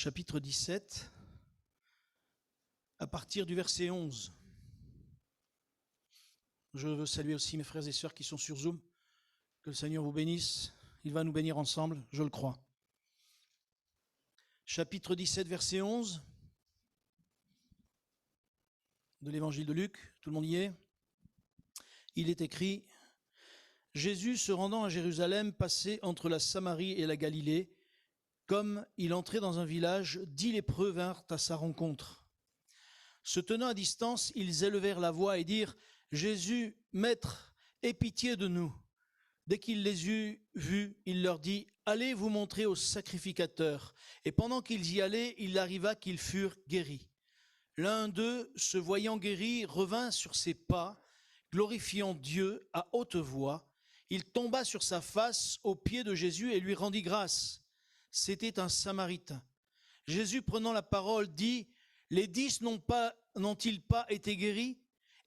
chapitre 17, à partir du verset 11. Je veux saluer aussi mes frères et sœurs qui sont sur Zoom. Que le Seigneur vous bénisse. Il va nous bénir ensemble, je le crois. Chapitre 17, verset 11 de l'évangile de Luc. Tout le monde y est. Il est écrit: Jésus, se rendant à Jérusalem, passait entre la Samarie et la Galilée. Comme il entrait dans un village, 10 lépreux vinrent à sa rencontre. Se tenant à distance, ils élevèrent la voix et dirent: Jésus, Maître, aie pitié de nous. Dès qu'il les eut vus, il leur dit: Allez vous montrer au sacrificateur. Et pendant qu'ils y allaient, il arriva qu'ils furent guéris. L'un d'eux, se voyant guéri, revint sur ses pas, glorifiant Dieu à haute voix. Il tomba sur sa face aux pieds de Jésus et lui rendit grâce. C'était un Samaritain. Jésus, prenant la parole, dit: Les 10 n'ont-ils pas été guéris?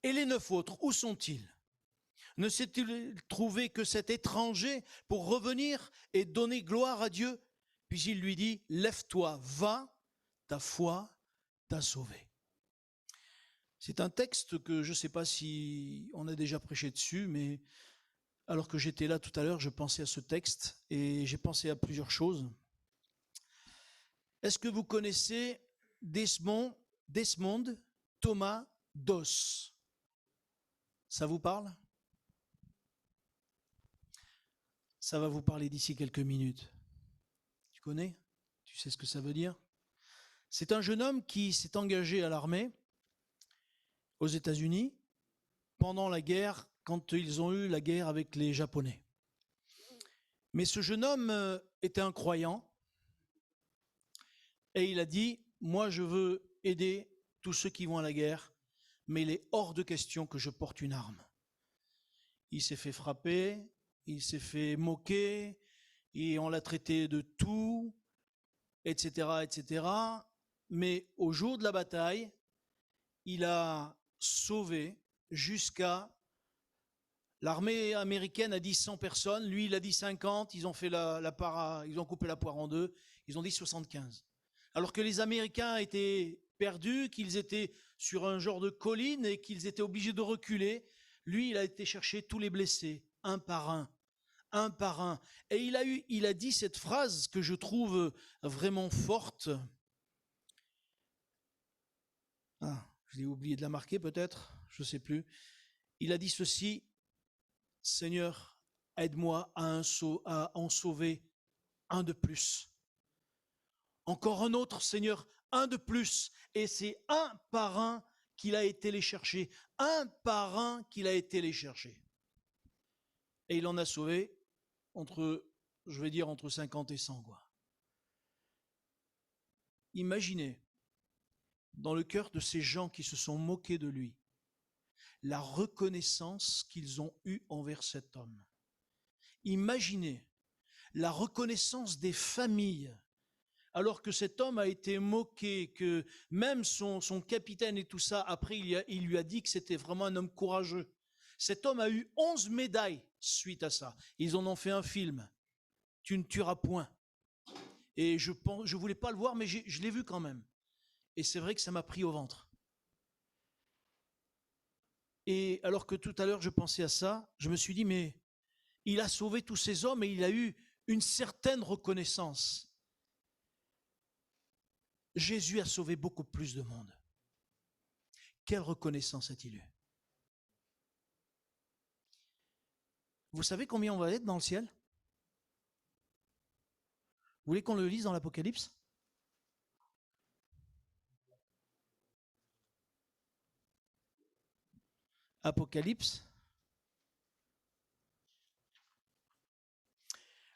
Et les 9 autres, où sont-ils? Ne s'est-il trouvé que cet étranger pour revenir et donner gloire à Dieu? Puis il lui dit: Lève-toi, va, ta foi t'a sauvé. C'est un texte que je ne sais pas si on a déjà prêché dessus, mais alors que j'étais là tout à l'heure, je pensais à ce texte et j'ai pensé à plusieurs choses. Est-ce que vous connaissez Desmond Thomas Doss? Ça vous parle? Ça va vous parler d'ici quelques minutes. Tu connais? Tu sais ce que ça veut dire? C'est un jeune homme qui s'est engagé à l'armée aux États-Unis pendant la guerre, quand ils ont eu la guerre avec les Japonais. Mais ce jeune homme était un croyant et il a dit: moi je veux aider tous ceux qui vont à la guerre, mais il est hors de question que je porte une arme. Il s'est fait frapper, il s'est fait moquer, et on l'a traité de tout, etc., etc. Mais au jour de la bataille, il a sauvé jusqu'à... L'armée américaine a dit 100 personnes, lui il a dit 50, ils ont fait ils ont coupé la poire en deux, ils ont dit 75. Alors que les Américains étaient perdus, qu'ils étaient sur un genre de colline et qu'ils étaient obligés de reculer, lui il a été chercher tous les blessés, un par un. Un par un. Et il a dit cette phrase que je trouve vraiment forte. Ah, je l'ai oublié de la marquer peut-être, je ne sais plus. Il a dit ceci: Seigneur, aide-moi à en sauver un de plus. Encore un autre, Seigneur, un de plus. Et c'est un par un qu'il a été les chercher. Un par un qu'il a été les chercher. Et il en a sauvé entre 50 et 100, quoi. Imaginez, dans le cœur de ces gens qui se sont moqués de lui, la reconnaissance qu'ils ont eue envers cet homme. Imaginez la reconnaissance des familles, alors que cet homme a été moqué, que même son capitaine et tout ça, après il lui a dit que c'était vraiment un homme courageux. Cet homme a eu 11 médailles suite à ça. Ils en ont fait un film. Tu ne tueras point. Et je voulais pas le voir, mais je l'ai vu quand même. Et c'est vrai que ça m'a pris au ventre. Et alors que tout à l'heure je pensais à ça, je me suis dit, mais il a sauvé tous ces hommes et il a eu une certaine reconnaissance. Jésus a sauvé beaucoup plus de monde. Quelle reconnaissance a-t-il eu? Vous savez combien on va être dans le ciel? Vous voulez qu'on le lise dans l'Apocalypse? Apocalypse,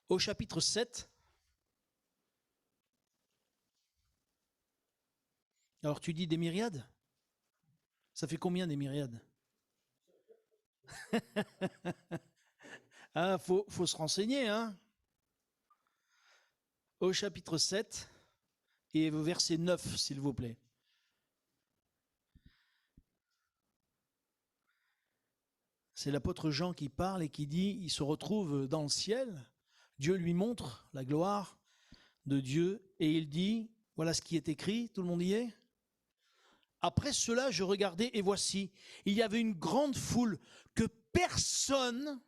au chapitre 7. Alors tu dis des myriades? Ça fait combien des myriades? Ah, faut se renseigner, hein? Au chapitre 7 et au verset 9, s'il vous plaît. C'est l'apôtre Jean qui parle et qui dit, il se retrouve dans le ciel, Dieu lui montre la gloire de Dieu et il dit, Voilà ce qui est écrit, tout le monde y est? Après cela, je regardais et voici, il y avait une grande foule que personne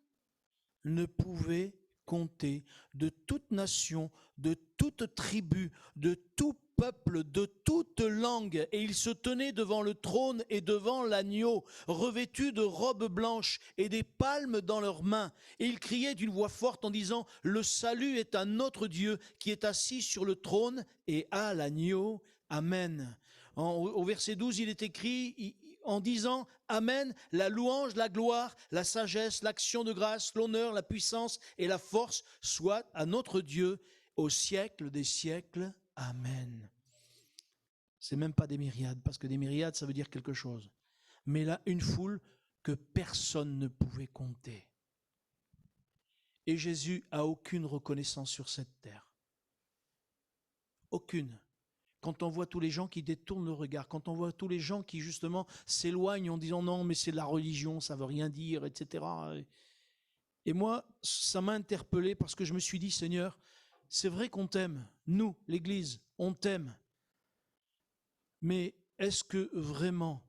ne pouvait compter, de toute nation, de toute tribu, de tout peuple, de toute langue, et ils se tenaient devant le trône et devant l'agneau, revêtus de robes blanches et des palmes dans leurs mains. Et ils criaient d'une voix forte en disant, le salut est à notre Dieu qui est assis sur le trône et à l'agneau. Amen. Au verset 12, il est écrit en disant Amen, la louange, la gloire, la sagesse, l'action de grâce, l'honneur, la puissance et la force soient à notre Dieu au siècle des siècles. Amen. C'est même pas des myriades, parce que des myriades, ça veut dire quelque chose. Mais là, une foule que personne ne pouvait compter. Et Jésus a aucune reconnaissance sur cette terre. Aucune. Quand on voit tous les gens qui détournent le regard, quand on voit tous les gens qui justement s'éloignent en disant non mais c'est de la religion, ça veut rien dire, etc. Et moi, ça m'a interpellé parce que je me suis dit Seigneur, c'est vrai qu'on t'aime, nous, l'Église, on t'aime, mais est-ce que vraiment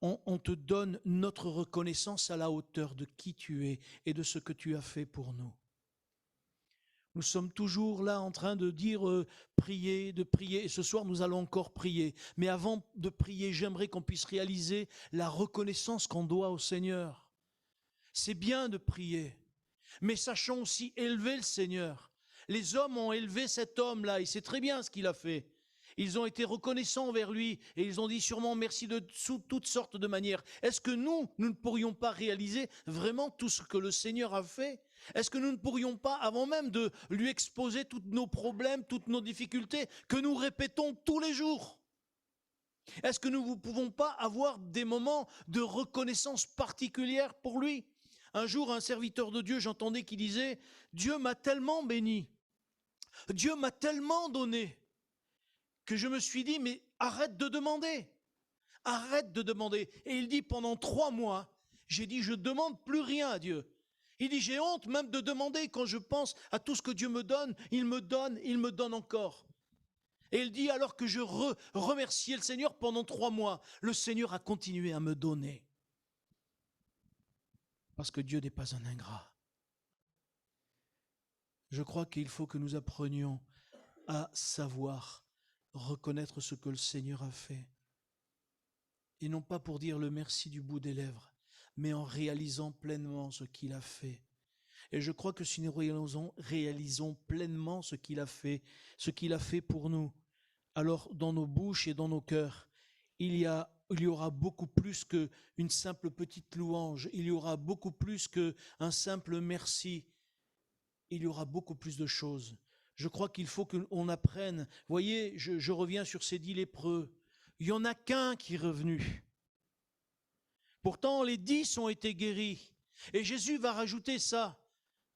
on te donne notre reconnaissance à la hauteur de qui tu es et de ce que tu as fait pour nous? Nous sommes toujours là en train de dire prier, de prier. Et ce soir, nous allons encore prier. Mais avant de prier, j'aimerais qu'on puisse réaliser la reconnaissance qu'on doit au Seigneur. C'est bien de prier, mais sachons aussi élever le Seigneur. Les hommes ont élevé cet homme-là, et c'est très bien ce qu'il a fait. Ils ont été reconnaissants envers lui, et ils ont dit sûrement merci de sous toutes sortes de manières. Est-ce que nous ne pourrions pas réaliser vraiment tout ce que le Seigneur a fait ? Est-ce que nous ne pourrions pas, avant même de lui exposer tous nos problèmes, toutes nos difficultés, que nous répétons tous les jours? Est-ce que nous ne pouvons pas avoir des moments de reconnaissance particulière pour lui? Un jour, un serviteur de Dieu, j'entendais qu'il disait « Dieu m'a tellement béni, Dieu m'a tellement donné, que je me suis dit, mais arrête de demander, arrête de demander. » Et il dit, pendant 3 mois, j'ai dit, je ne demande plus rien à Dieu. Il dit, j'ai honte même de demander quand je pense à tout ce que Dieu me donne, il me donne encore. Et il dit, alors que je remerciais le Seigneur pendant 3 mois, le Seigneur a continué à me donner. Parce que Dieu n'est pas un ingrat. Je crois qu'il faut que nous apprenions à savoir reconnaître ce que le Seigneur a fait. Et non pas pour dire le merci du bout des lèvres, mais en réalisant pleinement ce qu'il a fait. Et je crois que si nous réalisons pleinement ce qu'il a fait pour nous, alors dans nos bouches et dans nos cœurs, il y aura beaucoup plus qu'une simple petite louange, il y aura beaucoup plus qu'un simple merci, il y aura beaucoup plus de choses. Je crois qu'il faut qu'on apprenne. Vous voyez, je reviens sur ces 10 lépreux. Il n'y en a qu'un qui est revenu. Pourtant, les 10 ont été guéris. Et Jésus va rajouter ça.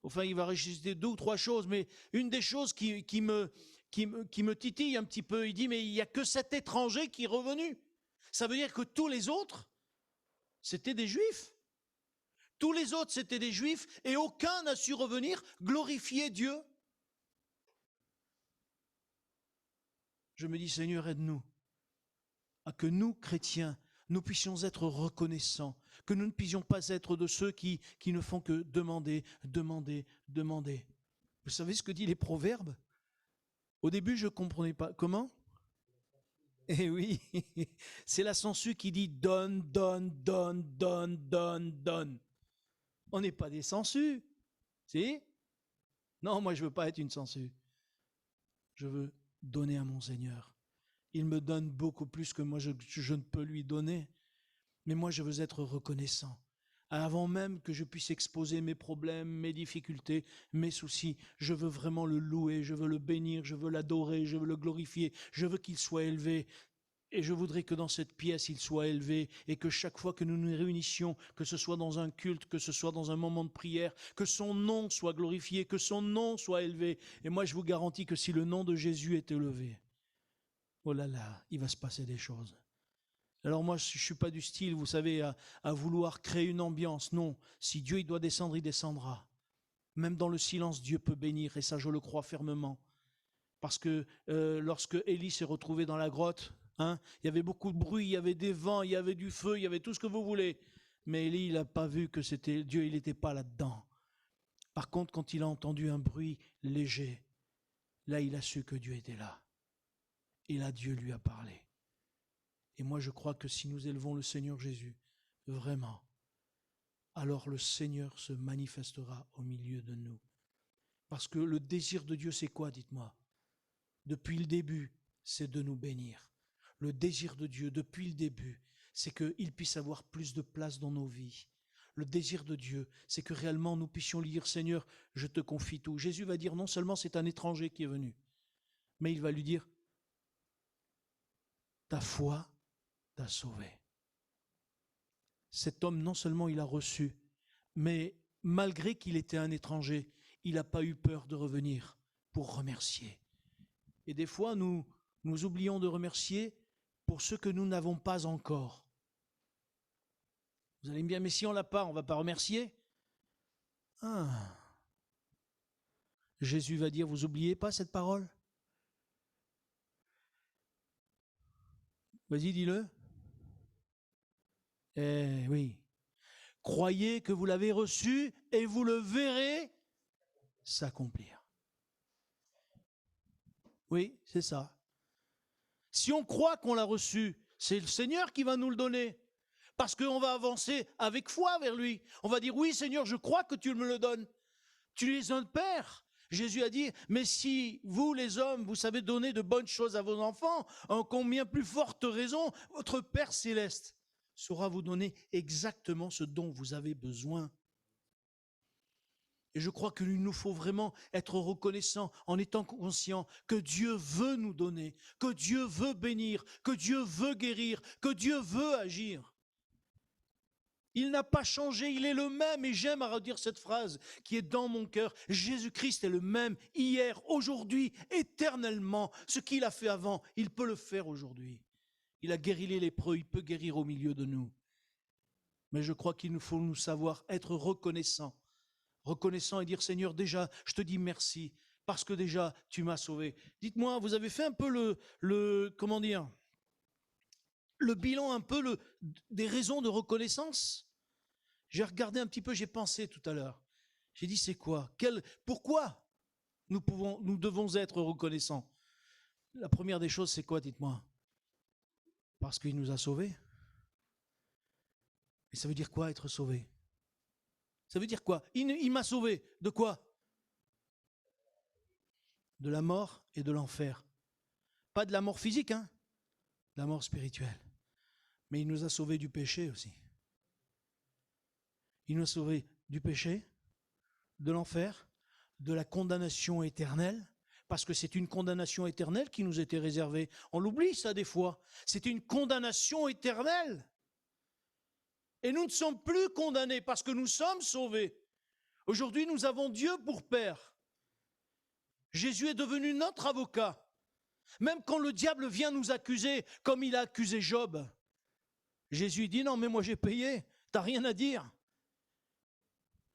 Enfin, il va rajouter 2 ou 3 choses, mais une des choses qui me titille un petit peu, il dit, mais il n'y a que cet étranger qui est revenu. Ça veut dire que tous les autres, c'était des Juifs. Tous les autres, c'était des Juifs, et aucun n'a su revenir glorifier Dieu. Je me dis, Seigneur, aide-nous à que nous, chrétiens, nous puissions être reconnaissants, que nous ne puissions pas être de ceux qui ne font que demander, demander, demander. Vous savez ce que disent les proverbes? Au début, je ne comprenais pas. Comment? Eh oui, c'est la sangsue qui dit donne, donne, donne, donne, donne, donne. On n'est pas des sangsues, si? Non, moi je ne veux pas être une sangsue. Je veux donner à mon Seigneur. Il me donne beaucoup plus que moi je ne peux lui donner. Mais moi je veux être reconnaissant. Avant même que je puisse exposer mes problèmes, mes difficultés, mes soucis, je veux vraiment le louer, je veux le bénir, je veux l'adorer, je veux le glorifier, je veux qu'il soit élevé. Et je voudrais que dans cette pièce, il soit élevé et que chaque fois que nous nous réunissions, que ce soit dans un culte, que ce soit dans un moment de prière, que son nom soit glorifié, que son nom soit élevé. Et moi, je vous garantis que si le nom de Jésus est élevé, oh là là, il va se passer des choses. Alors moi, je ne suis pas du style, vous savez, à vouloir créer une ambiance. Non, si Dieu il doit descendre, il descendra. Même dans le silence, Dieu peut bénir, et ça, je le crois fermement. Parce que lorsque Élie s'est retrouvé dans la grotte, hein, il y avait beaucoup de bruit, il y avait des vents, il y avait du feu, il y avait tout ce que vous voulez. Mais Élie, il n'a pas vu que c'était Dieu, il n'était pas là-dedans. Par contre, quand il a entendu un bruit léger, là, il a su que Dieu était là. Et là, Dieu lui a parlé. Et moi, je crois que si nous élevons le Seigneur Jésus, vraiment, alors le Seigneur se manifestera au milieu de nous. Parce que le désir de Dieu, c'est quoi, dites-moi? Depuis le début, c'est de nous bénir. Le désir de Dieu, depuis le début, c'est qu'il puisse avoir plus de place dans nos vies. Le désir de Dieu, c'est que réellement nous puissions lui dire, Seigneur, je te confie tout. Jésus va dire, non seulement c'est un étranger qui est venu, mais il va lui dire, ta foi t'a sauvé. Cet homme, non seulement il a reçu, mais malgré qu'il était un étranger, il n'a pas eu peur de revenir pour remercier. Et des fois, nous oublions de remercier pour ce que nous n'avons pas encore. Vous allez me dire, mais si on l'a pas, on ne va pas remercier? Jésus va dire, vous n'oubliez pas cette parole? Vas-y, dis-le. Eh oui. Croyez que vous l'avez reçu et vous le verrez s'accomplir. Oui, c'est ça. Si on croit qu'on l'a reçu, c'est le Seigneur qui va nous le donner. Parce qu'on va avancer avec foi vers lui. On va dire, oui Seigneur, je crois que tu me le donnes. Tu es un père. Jésus a dit, mais si vous les hommes, vous savez donner de bonnes choses à vos enfants, en combien plus forte raison, votre Père céleste saura vous donner exactement ce dont vous avez besoin. Et je crois qu'il nous faut vraiment être reconnaissants en étant conscients que Dieu veut nous donner, que Dieu veut bénir, que Dieu veut guérir, que Dieu veut agir. Il n'a pas changé, il est le même, et j'aime à redire cette phrase qui est dans mon cœur. Jésus-Christ est le même hier, aujourd'hui, éternellement. Ce qu'il a fait avant, il peut le faire aujourd'hui. Il a guéri les lépreux, il peut guérir au milieu de nous. Mais je crois qu'il nous faut nous savoir être reconnaissants et dire, Seigneur, déjà, je te dis merci, parce que déjà, tu m'as sauvé. Dites-moi, vous avez fait un peu le bilan, un peu des raisons de reconnaissance? J'ai regardé un petit peu, j'ai pensé tout à l'heure. J'ai dit, c'est quoi? Pourquoi nous devons être reconnaissants? La première des choses, c'est quoi, dites-moi? Parce qu'il nous a sauvés. Et ça veut dire quoi, être sauvé? Ça veut dire quoi? Il m'a sauvé. De quoi? De la mort et de l'enfer. Pas de la mort physique, hein? De la mort spirituelle. Mais il nous a sauvés du péché aussi. Il nous a sauvés du péché, de l'enfer, de la condamnation éternelle, parce que c'est une condamnation éternelle qui nous était réservée. On l'oublie ça des fois. C'est une condamnation éternelle. Et nous ne sommes plus condamnés parce que nous sommes sauvés. Aujourd'hui, nous avons Dieu pour Père. Jésus est devenu notre avocat. Même quand le diable vient nous accuser, comme il a accusé Job, Jésus dit, non, mais moi j'ai payé, t'as rien à dire.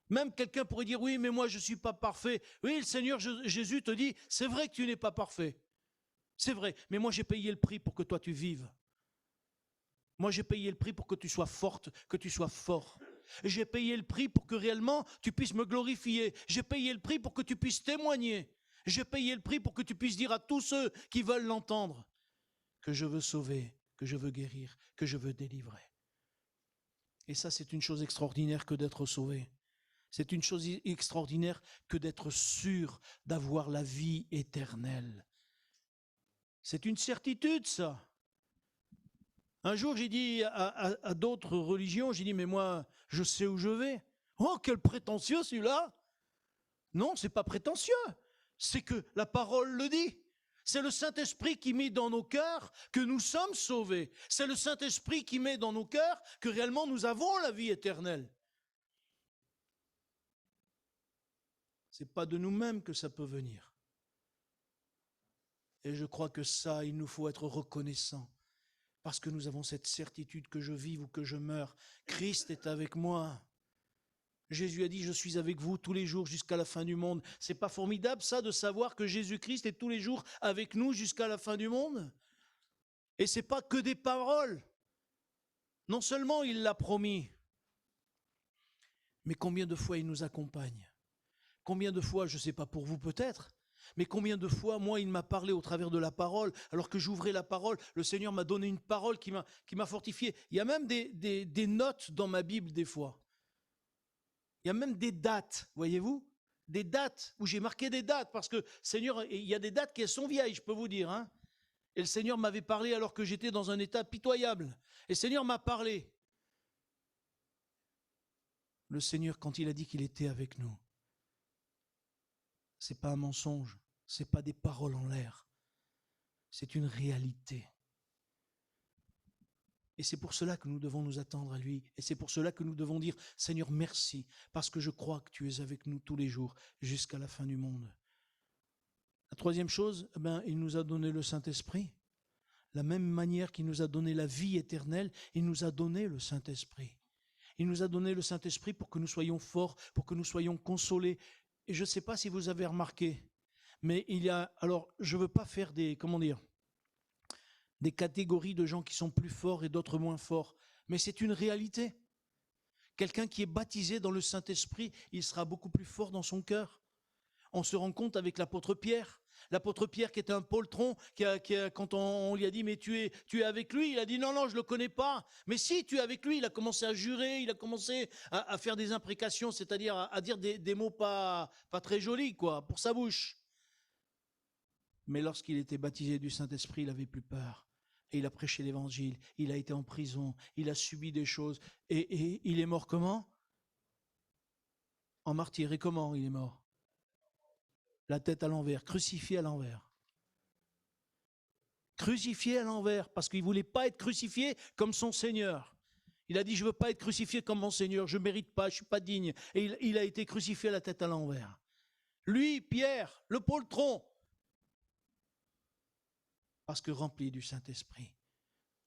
Même quelqu'un pourrait dire, oui, mais moi je ne suis pas parfait. Oui, le Seigneur Jésus te dit, c'est vrai que tu n'es pas parfait. C'est vrai, mais moi j'ai payé le prix pour que toi tu vives. Moi j'ai payé le prix pour que tu sois forte, que tu sois fort. J'ai payé le prix pour que réellement tu puisses me glorifier. J'ai payé le prix pour que tu puisses témoigner. J'ai payé le prix pour que tu puisses dire à tous ceux qui veulent l'entendre que je veux sauver, que je veux guérir, que je veux délivrer. Et ça, c'est une chose extraordinaire que d'être sauvé. C'est une chose extraordinaire que d'être sûr d'avoir la vie éternelle. C'est une certitude, ça. Un jour, j'ai dit à d'autres religions, j'ai dit, mais moi, je sais où je vais. Oh, quel prétentieux celui-là! Non, c'est pas prétentieux. C'est que la parole le dit. C'est le Saint-Esprit qui met dans nos cœurs que nous sommes sauvés. C'est le Saint-Esprit qui met dans nos cœurs que réellement nous avons la vie éternelle. Ce n'est pas de nous-mêmes que ça peut venir. Et je crois que ça, il nous faut être reconnaissants. Parce que nous avons cette certitude que je vive ou que je meure, Christ est avec moi. Jésus a dit, je suis avec vous tous les jours jusqu'à la fin du monde. C'est pas formidable ça de savoir que Jésus-Christ est tous les jours avec nous jusqu'à la fin du monde? Et c'est pas que des paroles. Non seulement il l'a promis, mais combien de fois il nous accompagne? Combien de fois, je ne sais pas pour vous peut-être, mais combien de fois, moi, il m'a parlé au travers de la parole, alors que j'ouvrais la parole, le Seigneur m'a donné une parole qui m'a fortifié. Il y a même des notes dans ma Bible des fois. Il y a même des dates, voyez-vous? Des dates, où j'ai marqué des dates, parce que, Seigneur, il y a des dates qui sont vieilles, je peux vous dire. Hein. Et le Seigneur m'avait parlé alors que j'étais dans un état pitoyable. Et le Seigneur m'a parlé. Le Seigneur, quand il a dit qu'il était avec nous, ce n'est pas un mensonge, ce n'est pas des paroles en l'air, c'est une réalité. Et c'est pour cela que nous devons nous attendre à lui. Et c'est pour cela que nous devons dire, Seigneur, merci, parce que je crois que tu es avec nous tous les jours, jusqu'à la fin du monde. La troisième chose, il nous a donné le Saint-Esprit. La même manière qu'il nous a donné la vie éternelle, il nous a donné le Saint-Esprit. Il nous a donné le Saint-Esprit pour que nous soyons forts, pour que nous soyons consolés. Et je ne sais pas si vous avez remarqué, mais il y a, alors je ne veux pas faire des catégories de gens qui sont plus forts et d'autres moins forts, mais c'est une réalité. Quelqu'un qui est baptisé dans le Saint-Esprit, il sera beaucoup plus fort dans son cœur. On se rend compte avec l'apôtre Pierre. L'apôtre Pierre qui était un poltron, quand on lui a dit « mais tu es avec lui », il a dit « non, je ne le connais pas ». Mais si, tu es avec lui, il a commencé à jurer, il a commencé à faire des imprécations, c'est-à-dire à dire des mots pas très jolis quoi, pour sa bouche. Mais lorsqu'il était baptisé du Saint-Esprit, il n'avait plus peur. Et il a prêché l'évangile, il a été en prison, il a subi des choses. Et il est mort comment? En martyr. Et comment il est mort? La tête à l'envers, crucifié à l'envers. Crucifié à l'envers, parce qu'il ne voulait pas être crucifié comme son Seigneur. Il a dit, je ne veux pas être crucifié comme mon Seigneur, je ne mérite pas, je ne suis pas digne. Et il a été crucifié à la tête à l'envers. Lui, Pierre, le poltron, parce que rempli du Saint-Esprit.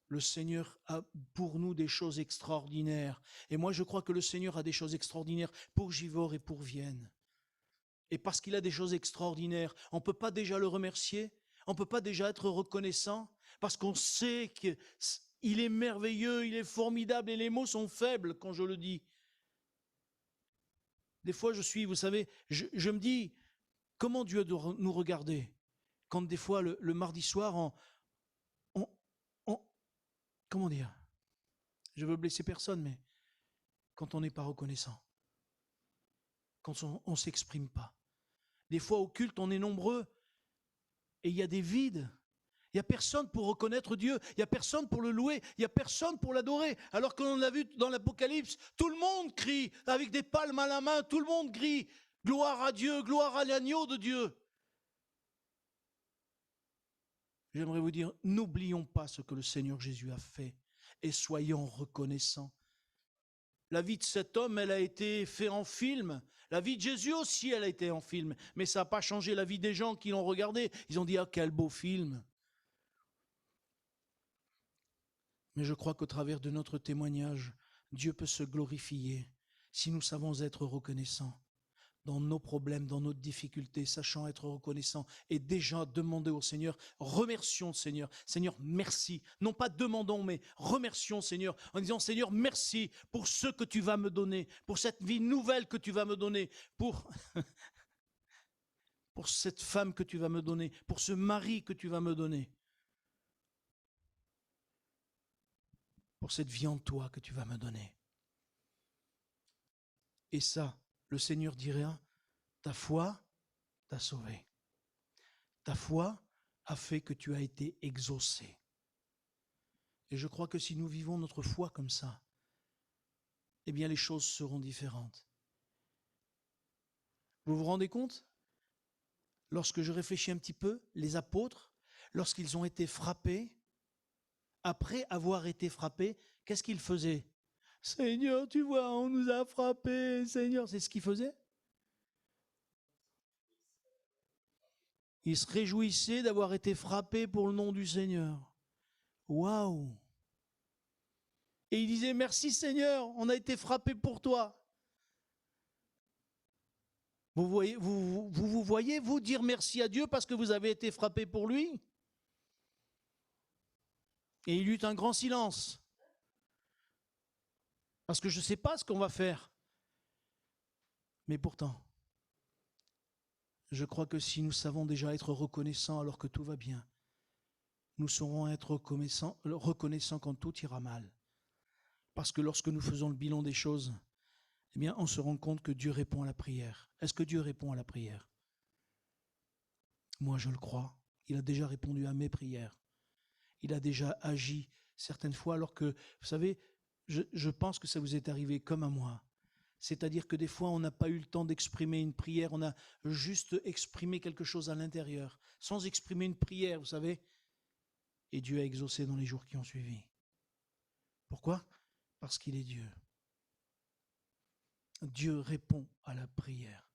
Le Seigneur a pour nous des choses extraordinaires. Et moi, je crois que le Seigneur a des choses extraordinaires pour Givors et pour Vienne. Et parce qu'il a des choses extraordinaires, on ne peut pas déjà le remercier, on ne peut pas déjà être reconnaissant, parce qu'on sait qu'il est merveilleux, il est formidable, et les mots sont faibles quand je le dis. Des fois, vous savez, je me dis, comment Dieu doit nous regarder quand des fois, le mardi soir, comment dire, je veux blesser personne, mais quand on n'est pas reconnaissant, quand on ne s'exprime pas. Des fois, au culte, on est nombreux et il y a des vides. Il n'y a personne pour reconnaître Dieu, il n'y a personne pour le louer, il n'y a personne pour l'adorer. Alors qu'on l'a vu dans l'Apocalypse, tout le monde crie avec des palmes à la main, tout le monde crie « Gloire à Dieu, gloire à l'agneau de Dieu ». J'aimerais vous dire, n'oublions pas ce que le Seigneur Jésus a fait et soyons reconnaissants. La vie de cet homme, elle a été faite en film. La vie de Jésus aussi, elle a été en film. Mais ça n'a pas changé la vie des gens qui l'ont regardé. Ils ont dit, ah, quel beau film. Mais je crois qu'au travers de notre témoignage, Dieu peut se glorifier si nous savons être reconnaissants dans nos problèmes, dans nos difficultés, sachant être reconnaissants et déjà demander au Seigneur, remercions le Seigneur. Seigneur, merci. Non pas demandons, mais remercions Seigneur en disant, Seigneur, merci pour ce que tu vas me donner, pour cette vie nouvelle que tu vas me donner, pour cette femme que tu vas me donner, pour ce mari que tu vas me donner, pour cette vie en toi que tu vas me donner. Et ça, le Seigneur dirait, ta foi t'a sauvé. Ta foi a fait que tu as été exaucé. Et je crois que si nous vivons notre foi comme ça, eh bien les choses seront différentes. Vous vous rendez compte? Lorsque je réfléchis un petit peu, les apôtres, lorsqu'ils ont été frappés, après avoir été frappés, qu'est-ce qu'ils faisaient? Seigneur, tu vois, on nous a frappés, Seigneur, c'est ce qu'ils faisaient? Ils se réjouissaient d'avoir été frappés pour le nom du Seigneur. Waouh! Et ils disaient, merci Seigneur, on a été frappés pour toi. Vous voyez, vous dire merci à Dieu parce que vous avez été frappé pour lui? Et il y eut un grand silence. Parce que je ne sais pas ce qu'on va faire. Mais pourtant, je crois que si nous savons déjà être reconnaissants alors que tout va bien, nous saurons être reconnaissants quand tout ira mal. Parce que lorsque nous faisons le bilan des choses, eh bien, on se rend compte que Dieu répond à la prière. Est-ce que Dieu répond à la prière? Moi, je le crois. Il a déjà répondu à mes prières. Il a déjà agi certaines fois alors que, vous savez, je pense que ça vous est arrivé comme à moi. C'est-à-dire que des fois, on n'a pas eu le temps d'exprimer une prière, on a juste exprimé quelque chose à l'intérieur, sans exprimer une prière, vous savez. Et Dieu a exaucé dans les jours qui ont suivi. Pourquoi? Parce qu'il est Dieu. Dieu répond à la prière.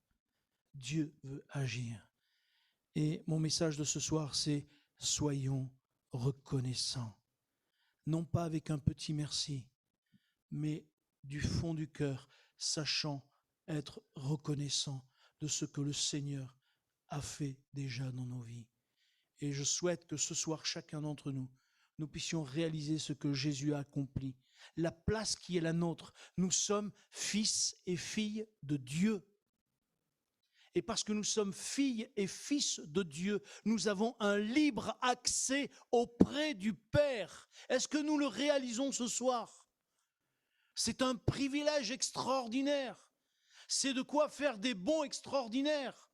Dieu veut agir. Et mon message de ce soir, c'est soyons reconnaissants. Non pas avec un petit merci, mais du fond du cœur, sachant être reconnaissant de ce que le Seigneur a fait déjà dans nos vies. Et je souhaite que ce soir, chacun d'entre nous, nous puissions réaliser ce que Jésus a accompli. La place qui est la nôtre. Nous sommes fils et filles de Dieu. Et parce que nous sommes filles et fils de Dieu, nous avons un libre accès auprès du Père. Est-ce que nous le réalisons ce soir? C'est un privilège extraordinaire. C'est de quoi faire des bons extraordinaires.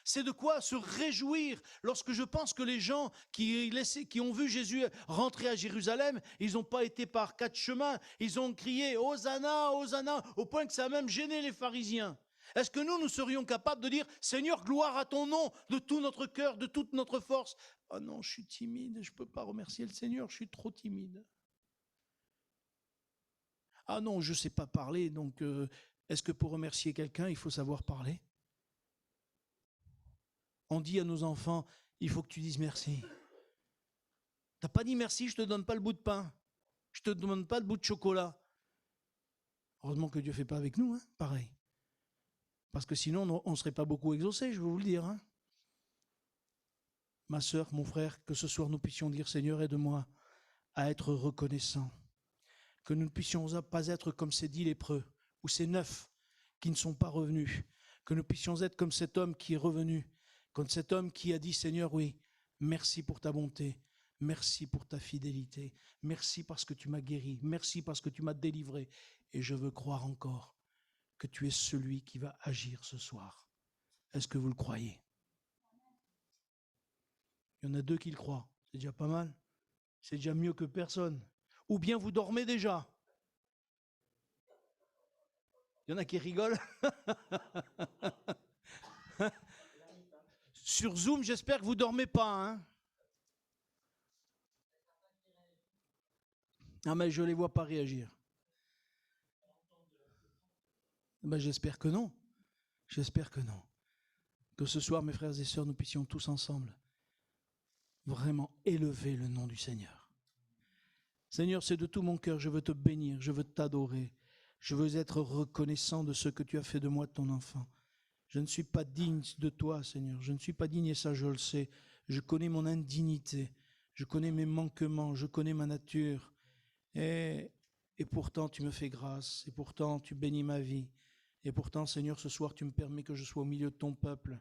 C'est de quoi se réjouir lorsque je pense que les gens qui ont vu Jésus rentrer à Jérusalem, ils n'ont pas été par 4 chemins, ils ont crié « Hosanna, Hosanna » au point que ça a même gêné les pharisiens. Est-ce que nous serions capables de dire « Seigneur, gloire à ton nom de tout notre cœur, de toute notre force ». Oh non, je suis timide, je ne peux pas remercier le Seigneur, je suis trop timide. Ah non, je ne sais pas parler, donc est-ce que pour remercier quelqu'un, il faut savoir parler? On dit à nos enfants, il faut que tu dises merci. Tu n'as pas dit merci, je ne te donne pas le bout de pain. Je ne te donne pas le bout de chocolat. Heureusement que Dieu ne fait pas avec nous, hein, pareil. Parce que sinon, on ne serait pas beaucoup exaucés, je vais vous le dire. Hein. Ma sœur, mon frère, que ce soir nous puissions dire, Seigneur, aide-moi à être reconnaissant. Que nous ne puissions pas être comme ces 10 lépreux, ou ces 9 qui ne sont pas revenus. Que nous puissions être comme cet homme qui est revenu, comme cet homme qui a dit, Seigneur, oui, merci pour ta bonté, merci pour ta fidélité, merci parce que tu m'as guéri, merci parce que tu m'as délivré, et je veux croire encore que tu es celui qui va agir ce soir. Est-ce que vous le croyez? Il y en a 2 qui le croient, c'est déjà pas mal, c'est déjà mieux que personne. Ou bien vous dormez déjà. Il y en a qui rigolent. Sur Zoom, j'espère que vous ne dormez pas. Hein. Ah mais je ne les vois pas réagir. Ben, j'espère que non. J'espère que non. Que ce soir, mes frères et sœurs, nous puissions tous ensemble vraiment élever le nom du Seigneur. Seigneur, c'est de tout mon cœur, je veux te bénir, je veux t'adorer. Je veux être reconnaissant de ce que tu as fait de moi, ton enfant. Je ne suis pas digne de toi, Seigneur. Je ne suis pas digne et ça, je le sais. Je connais mon indignité. Je connais mes manquements. Je connais ma nature. Et pourtant, tu me fais grâce. Et pourtant, tu bénis ma vie. Et pourtant, Seigneur, ce soir, tu me permets que je sois au milieu de ton peuple.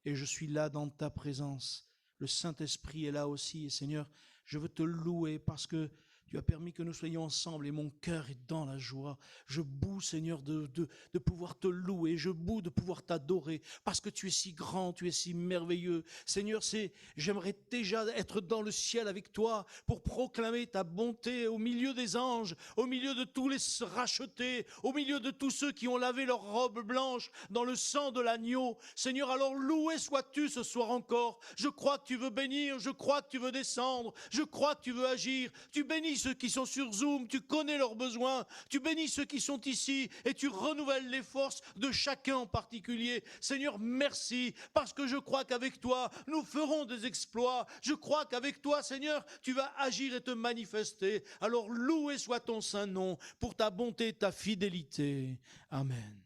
Et je suis là dans ta présence. Le Saint-Esprit est là aussi. Et Seigneur, je veux te louer parce que tu as permis que nous soyons ensemble et mon cœur est dans la joie. Je boue, Seigneur, de pouvoir te louer. Je boue de pouvoir t'adorer parce que tu es si grand, tu es si merveilleux. Seigneur, j'aimerais déjà être dans le ciel avec toi pour proclamer ta bonté au milieu des anges, au milieu de tous les rachetés, au milieu de tous ceux qui ont lavé leur robe blanche dans le sang de l'agneau. Seigneur, alors loué sois-tu ce soir encore. Je crois que tu veux bénir, je crois que tu veux descendre, je crois que tu veux agir. Tu bénis ceux qui sont sur Zoom, tu connais leurs besoins, tu bénis ceux qui sont ici et tu renouvelles les forces de chacun en particulier. Seigneur, merci, parce que je crois qu'avec toi, nous ferons des exploits. Je crois qu'avec toi, Seigneur, tu vas agir et te manifester. Alors loué soit ton saint nom pour ta bonté et ta fidélité. Amen.